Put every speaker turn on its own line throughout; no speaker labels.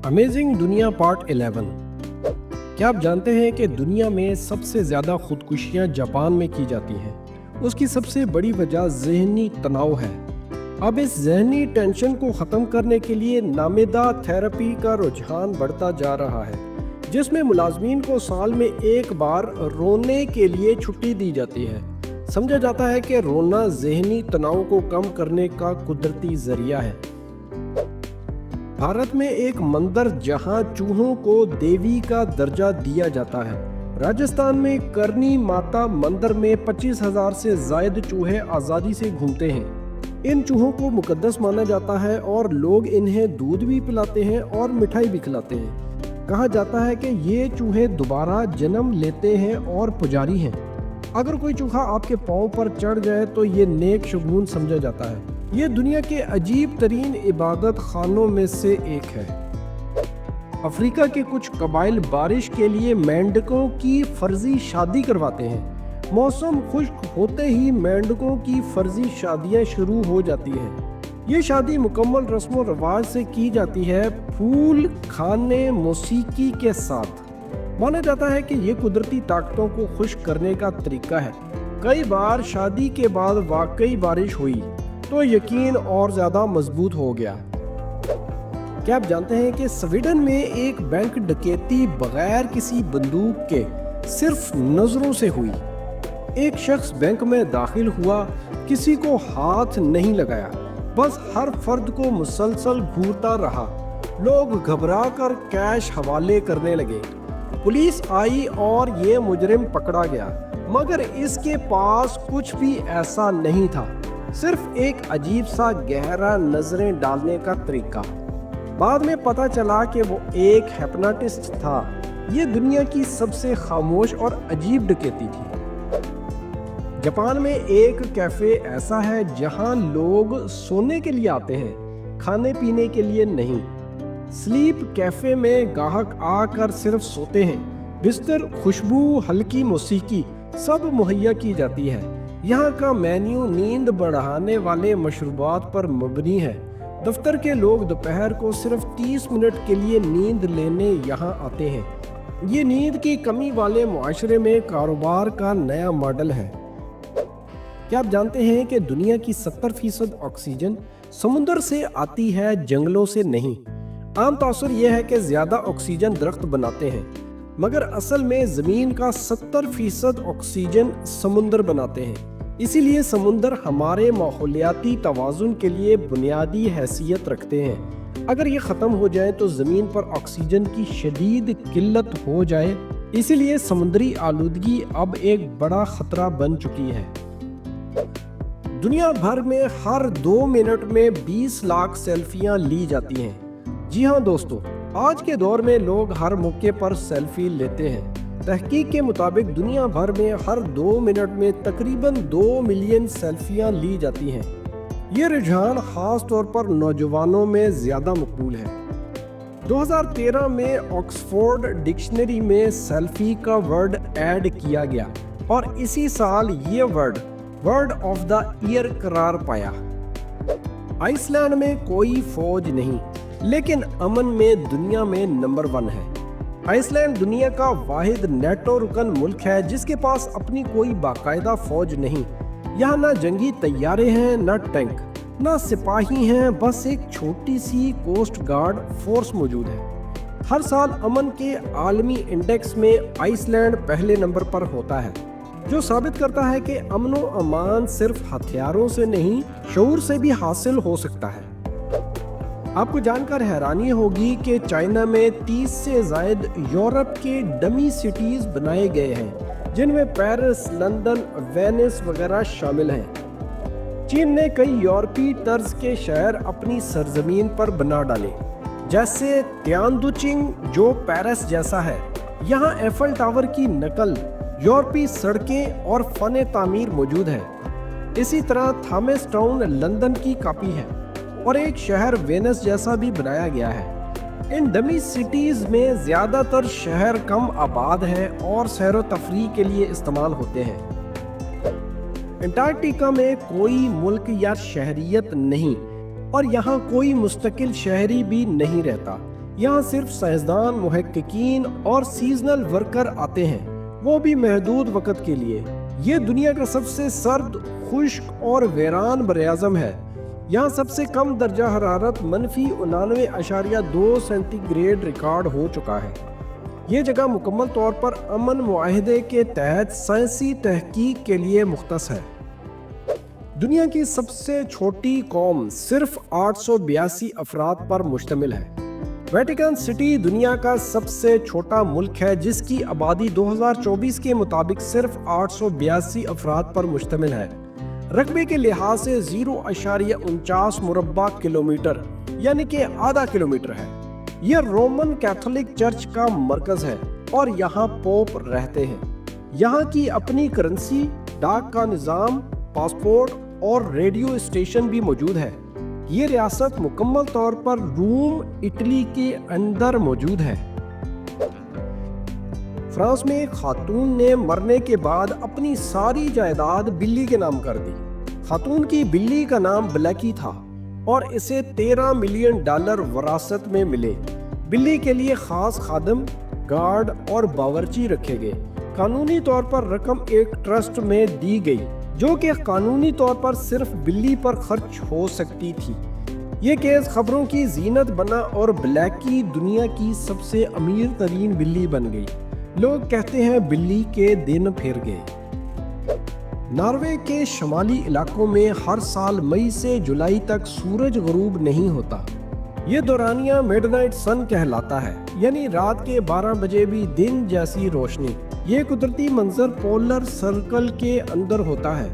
Amazing दुनिया part 11। क्या आप जानते हैं कि दुनिया में सबसे ज़्यादा खुदकुशियां जापान में की जाती हैं? उसकी सबसे बड़ी वजह ज़हनी तनाव है। अब इस ज़हनी टेंशन को ख़त्म करने के लिए नामेदा थेरेपी का रुझान बढ़ता जा रहा है, जिसमें मुलाजमीन को साल में एक बार रोने के लिए छुट्टी दी जाती है। समझा जाता है कि रोना ज़हनी तनाव को कम करने का कुदरती ज़रिया है। भारत में एक मंदिर जहां चूहों को देवी का दर्जा दिया जाता है। राजस्थान में करनी माता मंदिर में 25,000 से ज़ायद चूहे आज़ादी से घूमते हैं। इन चूहों को मुकद्दस माना जाता है और लोग इन्हें दूध भी पिलाते हैं और मिठाई भी खिलाते हैं। कहा जाता है कि ये चूहे दोबारा जन्म लेते हैं और पुजारी हैं। अगर कोई चूहा आपके पाँव पर चढ़ जाए तो ये नेक शगुन समझा जाता है। ये दुनिया के अजीब तरीन इबादत खानों में से एक है। अफ्रीका के कुछ कबाइल बारिश के लिए मेंढकों की फर्जी शादी करवाते हैं। मौसम खुश्क होते ही मेंढकों की फर्जी शादियां शुरू हो जाती हैं। ये शादी मुकम्मल रस्म रिवाज से की जाती है, फूल, खाने, मौसीकी के साथ। माना जाता है कि ये कुदरती ताकतों को खुश करने का तरीका है। कई बार शादी के बाद वाकई बारिश हुई तो यकीन और ज़्यादा मजबूत हो गया। क्या आप जानते हैं कि स्वीडन में एक बैंक डकैती बगैर किसी बंदूक के सिर्फ नज़रों से हुई। एक शख्स बैंक में दाखिल हुआ, किसी को हाथ नहीं लगाया, बस हर फर्द को मुसलसल घूरता रहा। लोग घबरा कर कैश हवाले करने लगे। पुलिस आई और ये मुजरिम पकड़ा गया, मगर इसके पास कुछ भी ऐसा नहीं था, सिर्फ एक अजीब सा गहरा नजरें डालने का तरीका। बाद में पता चला कि वो एक हिप्नोटिस्ट था। ये दुनिया की सबसे खामोश और अजीब डकैती थी। जापान में एक कैफे ऐसा है जहां लोग सोने के लिए आते हैं, खाने पीने के लिए नहीं। स्लीप कैफे में ग्राहक आकर सिर्फ सोते हैं। बिस्तर, खुशबू, हल्की मौसीकी सब मुहैया की जाती है। यहाँ का मेन्यू नींद बढ़ाने वाले मशरूबात पर मबनी है। दफ्तर के लोग दोपहर को सिर्फ 30 मिनट के लिए नींद लेने यहाँ आते हैं। ये नींद की कमी वाले मुआशरे में कारोबार का नया मॉडल है। क्या आप जानते हैं कि दुनिया की 70% ऑक्सीजन समुद्र से आती है, जंगलों से नहीं। आम तौर यह है कि ज़्यादा ऑक्सीजन दरख्त बनाते हैं, मगर असल में ज़मीन का 70% ऑक्सीजन समुद्र बनाते हैं। इसीलिए समुद्र हमारे माहौलियाती तवाज़ुन के लिए बुनियादी हैसियत रखते हैं। अगर ये ख़त्म हो जाए तो ज़मीन पर ऑक्सीजन की शदीद किल्लत हो जाए। इसीलिए समुद्री आलूदगी अब एक बड़ा ख़तरा बन चुकी है। दुनिया भर में हर 2 मिनट में 20 लाख सेल्फियाँ ली जाती हैं। जी हाँ दोस्तों, आज के दौर में लोग हर मौके पर सेल्फी लेते हैं। तहकीक के मुताबिक दुनिया भर में हर 2 मिनट में तकरीबन 2 मिलियन सेल्फियां ली जाती हैं। ये रुझान खास तौर पर नौजवानों में ज़्यादा मकबूल है। 2013 में ऑक्सफोर्ड डिक्शनरी में सेल्फी का वर्ड ऐड किया गया और इसी साल ये वर्ड ऑफ द ईयर करार पाया। आइसलैंड में कोई फौज नहीं, लेकिन अमन में दुनिया में नंबर 1 है। आइसलैंड दुनिया का वाहिद नेटो रुकन मुल्क है जिसके पास अपनी कोई बाकायदा फौज नहीं। यहाँ ना जंगी तैयारे हैं, ना टैंक, ना सिपाही हैं, बस एक छोटी सी कोस्ट गार्ड फोर्स मौजूद है। हर साल अमन के आलमी इंडेक्स में आइसलैंड पहले नंबर पर होता है, जो साबित करता है कि अमन व अमान सिर्फ हथियारों से नहीं, शऊर से भी हासिल हो सकता है। आपको जानकर हैरानी होगी कि चाइना में 30 से ज़ायद यूरोप के डमी सिटीज़ बनाए गए हैं, जिनमें पेरिस, लंदन, वेनिस वगैरह शामिल हैं। चीन ने कई यूरोपीय तर्ज के शहर अपनी सरजमीन पर बना डाले, जैसे तियानदुचिंग जो पेरिस जैसा है। यहाँ एफल टावर की नकल, यूरोपीय सड़कें और फन तामीर मौजूद है। इसी तरह थॉमस टाउन लंदन की कॉपी है और एक शहर वेनिस जैसा भी बनाया गया है। इन डमी सिटीज़ में ज़्यादातर शहर कम आबाद हैं और सैर व तफरीह के लिए इस्तेमाल होते हैं। अंटार्कटिका में कोई मुल्क या शहरियत नहीं और यहाँ कोई मुस्तकिल शहरी भी नहीं रहता। यहाँ सिर्फ साइंसदान, मुहक्किकीन और सीजनल वर्कर आते हैं, वो भी महदूद वक्त के लिए। ये दुनिया का सबसे सर्द, खुश्क और वीरान बरआज़म है। यहाँ सबसे कम दर्जा हरारत -99.2 सेंटीग्रेड रिकॉर्ड हो चुका है। ये जगह मुकम्मल तौर पर अमन मुआहदे के तहत साइंसी तहकीक के लिए मुख्तस है। दुनिया की सबसे छोटी कौम सिर्फ 882 अफराद पर मुश्तमिल है। वेटिकन सिटी दुनिया का सबसे छोटा मुल्क है जिसकी आबादी 2024 के मुताबिक सिर्फ 882 अफराद पर मुश्तमिल है। रकबे के लिहाज से 0.49 मुरब्बा किलोमीटर यानी कि आधा किलोमीटर है। यह रोमन कैथोलिक चर्च का मरकज है और यहाँ पोप रहते हैं। यहाँ की अपनी करेंसी, डाक का निज़ाम, पासपोर्ट और रेडियो स्टेशन भी मौजूद है। ये रियासत मुकम्मल तौर पर रोम, इटली के अंदर मौजूद है। फ्रांस में एक खातून ने मरने के बाद अपनी सारी जायदाद बिल्ली के नाम कर दी। खातून की बिल्ली का नाम ब्लैकी था और इसे $13 मिलियन वरासत में मिले। बिल्ली के लिए खास खादम, गार्ड और बावर्ची रखे गए। कानूनी तौर पर रकम एक ट्रस्ट में दी गई जो कि कानूनी तौर पर सिर्फ बिल्ली पर खर्च हो सकती थी। ये केस खबरों की जीनत बना और ब्लैकी दुनिया की सबसे अमीर तरीन बिल्ली बन गई। लोग कहते हैं बिल्ली के दिन फिर गए। नॉर्वे के शमाली इलाकों में हर साल मई से जुलाई तक सूरज गरूब नहीं होता। ये दौरानिया मिडनाइट सन कहलाता है, यानी रात के 12 बजे भी दिन जैसी रोशनी। ये कुदरती मंजर पोलर सर्कल के अंदर होता है।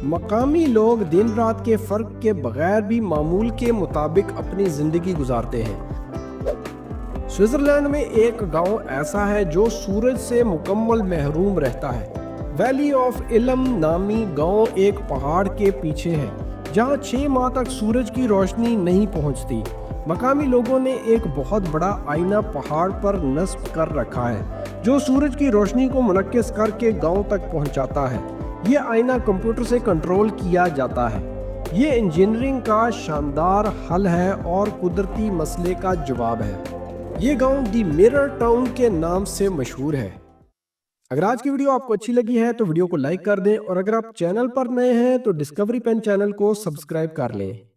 मकामी लोग दिन रात के फर्क के बगैर भी मामूल के मुताबिक अपनी जिंदगी गुजारते हैं। स्विट्जरलैंड में एक गांव ऐसा है जो सूरज से मुकम्मल महरूम रहता है। वैली ऑफ इलम नामी गांव एक पहाड़ के पीछे है जहां 6 माह तक सूरज की रोशनी नहीं पहुंचती। मकामी लोगों ने एक बहुत बड़ा आईना पहाड़ पर नस्ब कर रखा है जो सूरज की रोशनी को मुनक्किस करके गांव तक पहुंचाता है। ये आईना कंप्यूटर से कंट्रोल किया जाता है। ये इंजीनियरिंग का शानदार हल है और कुदरती मसले का जवाब है। ये गांव दी मिरर टाउन के नाम से मशहूर है। अगर आज की वीडियो आपको अच्छी लगी है तो वीडियो को लाइक कर दें और अगर आप चैनल पर नए हैं तो डिस्कवरी पेन चैनल को सब्सक्राइब कर लें।